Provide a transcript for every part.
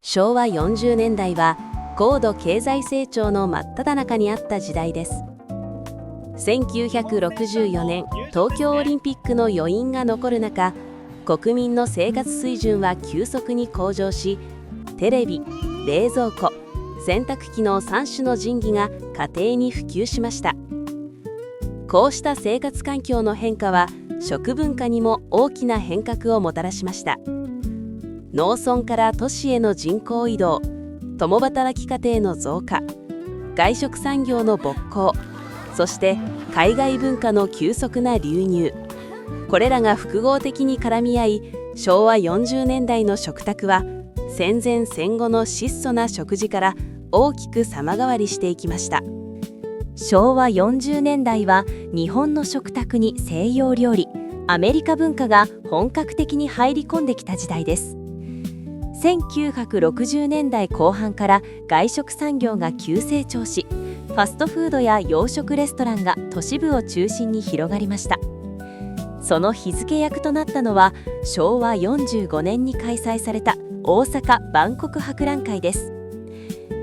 昭和40年代は高度経済成長の真っ只中にあった時代です。1964年東京オリンピックの余韻が残る中、国民の生活水準は急速に向上し、テレビ、冷蔵庫、洗濯機の3種の神器が家庭に普及しました。こうした生活環境の変化は食文化にも大きな変革をもたらしました。農村から都市への人口移動、共働き家庭の増加、外食産業の勃興、そして海外文化の急速な流入、これらが複合的に絡み合い、昭和40年代の食卓は戦前戦後の質素な食事から大きく様変わりしていきました。昭和40年代は日本の食卓に西洋料理、アメリカ文化が本格的に入り込んできた時代です。1960年代後半から外食産業が急成長し、ファストフードや洋食レストランが都市部を中心に広がりました。その火付け役となったのは昭和45年に開催された大阪万国博覧会です。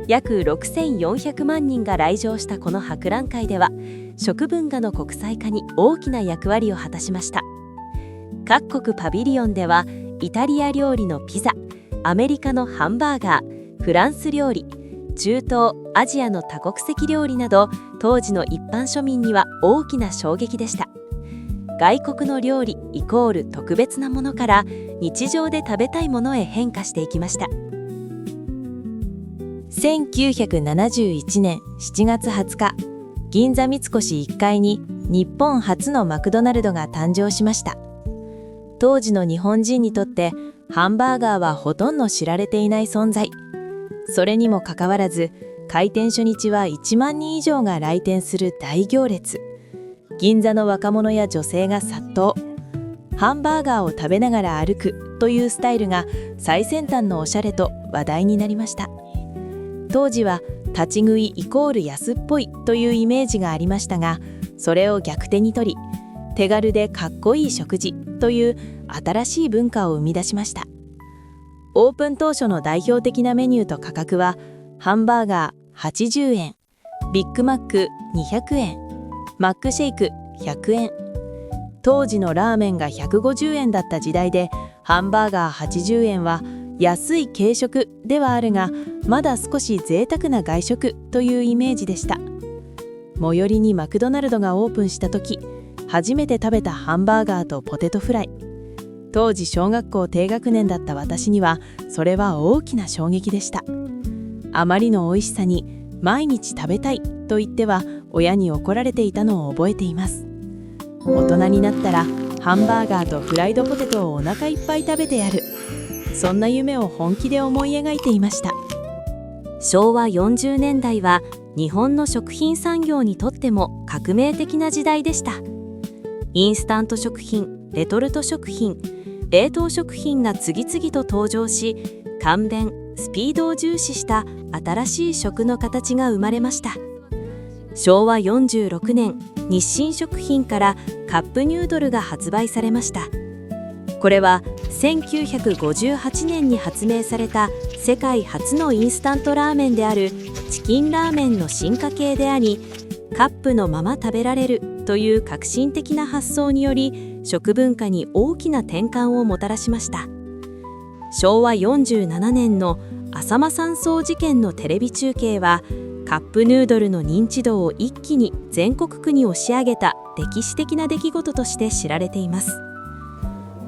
約6400万人が来場したこの博覧会では、食文化の国際化に大きな役割を果たしました。各国パビリオンではイタリア料理のピザ、アメリカのハンバーガー、フランス料理、中東、アジアの多国籍料理など、当時の一般庶民には大きな衝撃でした。外国の料理イコール特別なものから日常で食べたいものへ変化していきました。1971年7月20日、銀座三越1階に日本初のマクドナルドが誕生しました。当時の日本人にとってハンバーガーはほとんど知られていない存在。それにもかかわらず、開店初日は1万人以上が来店する大行列。銀座の若者や女性が殺到。ハンバーガーを食べながら歩くというスタイルが最先端のおしゃれと話題になりました。当時は立ち食いイコール安っぽいというイメージがありましたが、それを逆手に取り、手軽でかっこいい食事という新しい文化を生み出しました。オープン当初の代表的なメニューと価格は、ハンバーガー80円、ビッグマック200円、マックシェイク100円。当時のラーメンが150円だった時代で、ハンバーガー80円は安い軽食ではあるが、まだ少し贅沢な外食というイメージでした。最寄りにマクドナルドがオープンした時、初めて食べたハンバーガーとポテトフライ。当時小学校低学年だった私にはそれは大きな衝撃でした。あまりの美味しさに毎日食べたいと言っては親に怒られていたのを覚えています。大人になったらハンバーガーとフライドポテトをお腹いっぱい食べてやる、そんな夢を本気で思い描いていました。昭和40年代は日本の食品産業にとっても革命的な時代でした。インスタント食品、レトルト食品、冷凍食品が次々と登場し、簡便、スピードを重視した新しい食の形が生まれました。昭和46年、日清食品からカップヌードルが発売されました。これは1958年に発明された世界初のインスタントラーメンであるチキンラーメンの進化系であり、カップのまま食べられるという革新的な発想により、食文化に大きな転換をもたらしました。昭和47年の浅間山荘事件のテレビ中継は、カップヌードルの認知度を一気に全国区に押し上げた歴史的な出来事として知られています。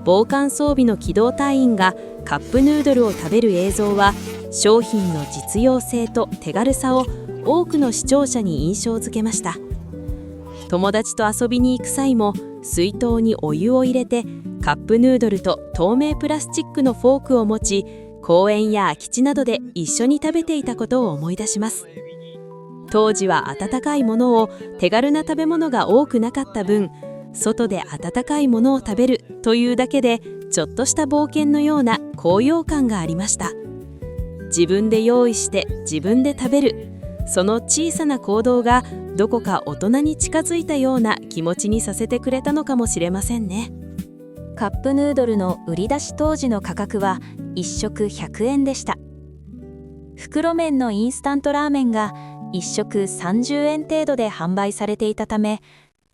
防寒装備の機動隊員がカップヌードルを食べる映像は、商品の実用性と手軽さを多くの視聴者に印象づけました。友達と遊びに行く際も水筒にお湯を入れてカップヌードルと透明プラスチックのフォークを持ち、公園や空き地などで一緒に食べていたことを思い出します。当時は温かいものを手軽な食べ物が多くなかった分、外で温かいものを食べるというだけでちょっとした冒険のような高揚感がありました。自分で用意して自分で食べる、その小さな行動がどこか大人に近づいたような気持ちにさせてくれたのかもしれませんね。カップヌードルの売り出し当時の価格は1食100円でした。袋麺のインスタントラーメンが1食30円程度で販売されていたため、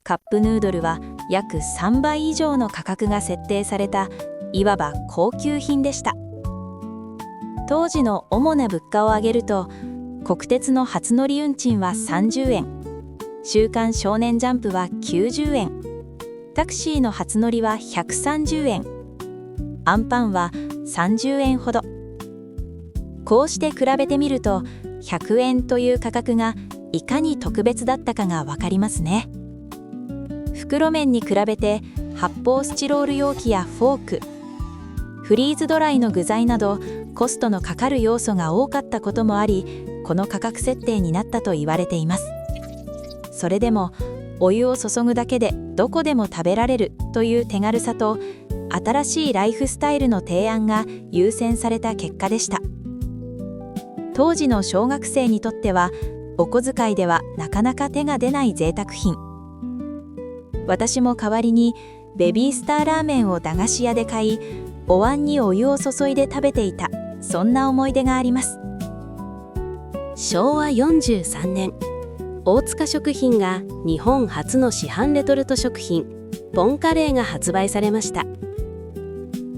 カップヌードルは約3倍以上の価格が設定された、いわば高級品でした。当時の主な物価を挙げると、国鉄の初乗り運賃は30円、週刊少年ジャンプは90円、タクシーの初乗りは130円、アンパンは30円ほど。こうして比べてみると、100円という価格がいかに特別だったかがわかりますね。袋麺に比べて発泡スチロール容器やフォーク、フリーズドライの具材などコストのかかる要素が多かったこともあり、この価格設定になったと言われています。それでもお湯を注ぐだけでどこでも食べられるという手軽さと、新しいライフスタイルの提案が優先された結果でした。当時の小学生にとってはお小遣いではなかなか手が出ない贅沢品。私も代わりにベビースターラーメンを駄菓子屋で買い、お椀にお湯を注いで食べていた、そんな思い出があります。昭和43年、大塚食品が日本初の市販レトルト食品ボンカレーが発売されました。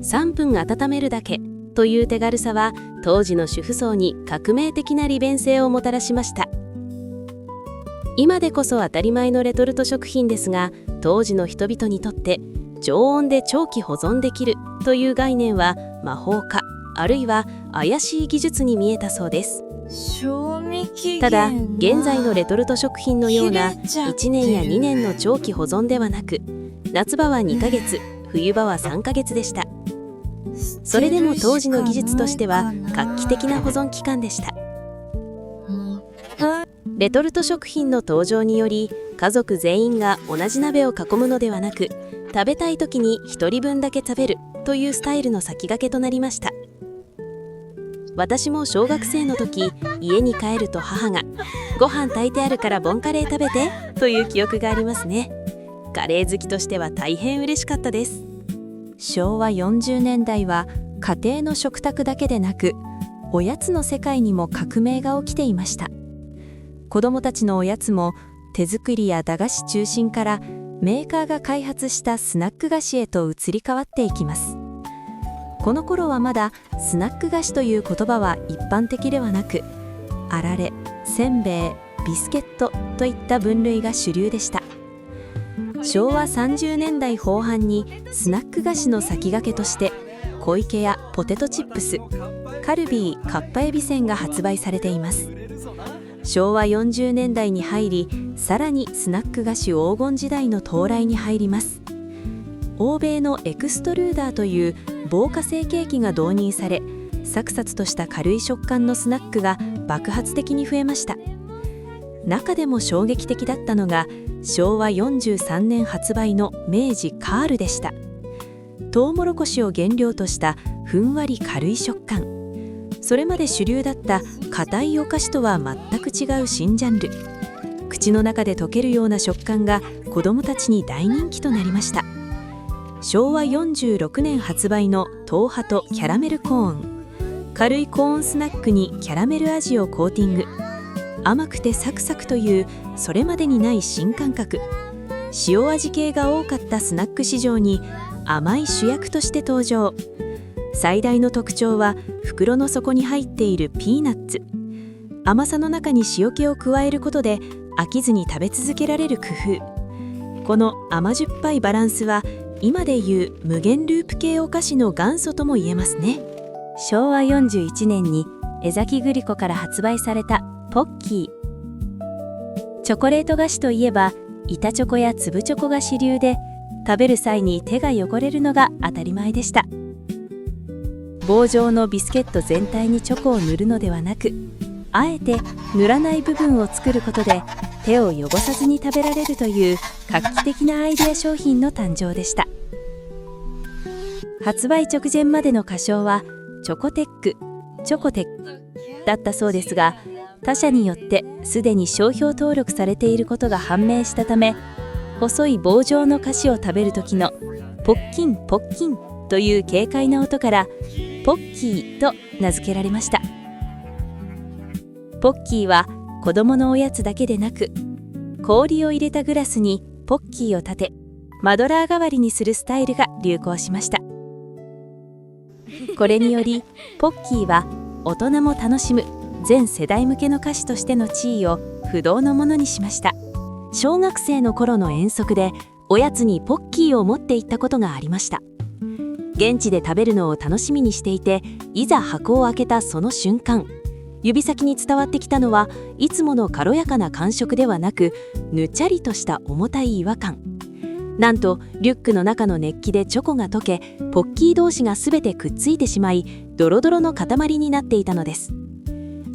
3分温めるだけという手軽さは当時の主婦層に革命的な利便性をもたらしました。今でこそ当たり前のレトルト食品ですが、当時の人々にとって常温で長期保存できるという概念は魔法か、あるいは怪しい技術に見えたそうです。ただ、現在のレトルト食品のような1年や2年の長期保存ではなく、夏場は2ヶ月、冬場は3ヶ月でした。それでも当時の技術としては画期的な保存期間でした。レトルト食品の登場により、家族全員が同じ鍋を囲むのではなく、食べたい時に1人分だけ食べるというスタイルの先駆けとなりました。私も小学生の時、家に帰ると母がご飯炊いてあるからボンカレー食べてという記憶がありますね。カレー好きとしては大変嬉しかったです。昭和40年代は家庭の食卓だけでなく、おやつの世界にも革命が起きていました。子どもたちのおやつも手作りや駄菓子中心から、メーカーが開発したスナック菓子へと移り変わっていきます。この頃はまだスナック菓子という言葉は一般的ではなく、あられ、せんべい、ビスケットといった分類が主流でした。昭和30年代後半にスナック菓子の先駆けとして、小池やポテトチップス、カルビー、かっぱえびせんが発売されています。昭和40年代に入り、さらにスナック菓子黄金時代の到来に入ります。欧米のエクストルーダーという防火成形機が導入され、サクサクとした軽い食感のスナックが爆発的に増えました。中でも衝撃的だったのが昭和43年発売の明治カールでした。トウモロコシを原料としたふんわり軽い食感、それまで主流だった硬いお菓子とは全く違う新ジャンル。口の中で溶けるような食感が子どもたちに大人気となりました。昭和46年発売のトウハとキャラメルコーン、軽いコーンスナックにキャラメル味をコーティング、甘くてサクサクというそれまでにない新感覚、塩味系が多かったスナック市場に甘い主役として登場。最大の特徴は袋の底に入っているピーナッツ。甘さの中に塩気を加えることで飽きずに食べ続けられる工夫。この甘じょっぱいバランスは今でいう無限ループ系お菓子の元祖とも言えますね。昭和41年に江崎グリコから発売されたポッキー。チョコレート菓子といえば板チョコや粒チョコが主流で、食べる際に手が汚れるのが当たり前でした。棒状のビスケット全体にチョコを塗るのではなく、あえて塗らない部分を作ることで手を汚さずに食べられるという画期的なアイデア商品の誕生でした。発売直前までの仮称はチョコテック、チョコテックだったそうですが、他社によってすでに商標登録されていることが判明したため、細い棒状の菓子を食べる時のポッキンポッキンという軽快な音からポッキーと名付けられました。ポッキーは子供のおやつだけでなく、氷を入れたグラスにポッキーを立て、マドラー代わりにするスタイルが流行しました。これによりポッキーは大人も楽しむ全世代向けの菓子としての地位を不動のものにしました。小学生の頃の遠足でおやつにポッキーを持って行ったことがありました。現地で食べるのを楽しみにしていて、いざ箱を開けたその瞬間、指先に伝わってきたのはいつもの軽やかな感触ではなく、ぬちゃりとした重たい違和感。なんとリュックの中の熱気でチョコが溶け、ポッキー同士がすべてくっついてしまい、ドロドロの塊になっていたのです。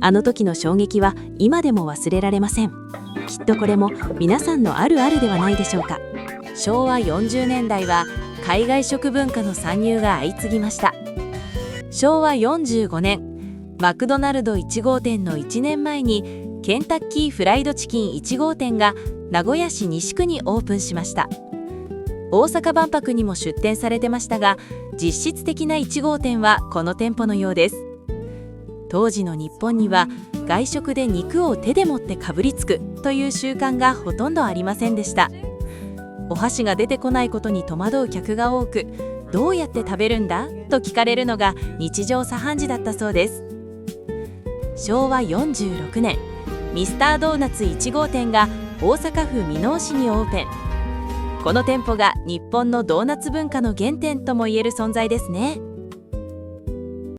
あの時の衝撃は今でも忘れられません。きっとこれも皆さんのあるあるではないでしょうか。昭和40年代は海外食文化の参入が相次ぎました。昭和45年、マクドナルド1号店の1年前にケンタッキーフライドチキン1号店が名古屋市西区にオープンしました。大阪万博にも出店されてましたが、実質的な1号店はこの店舗のようです。当時の日本には外食で肉を手で持ってかぶりつくという習慣がほとんどありませんでした。お箸が出てこないことに戸惑う客が多く、どうやって食べるんだと聞かれるのが日常茶飯事だったそうです。昭和46年、ミスタードーナツ1号店が大阪府箕面市にオープン。この店舗が日本のドーナツ文化の原点ともいえる存在ですね。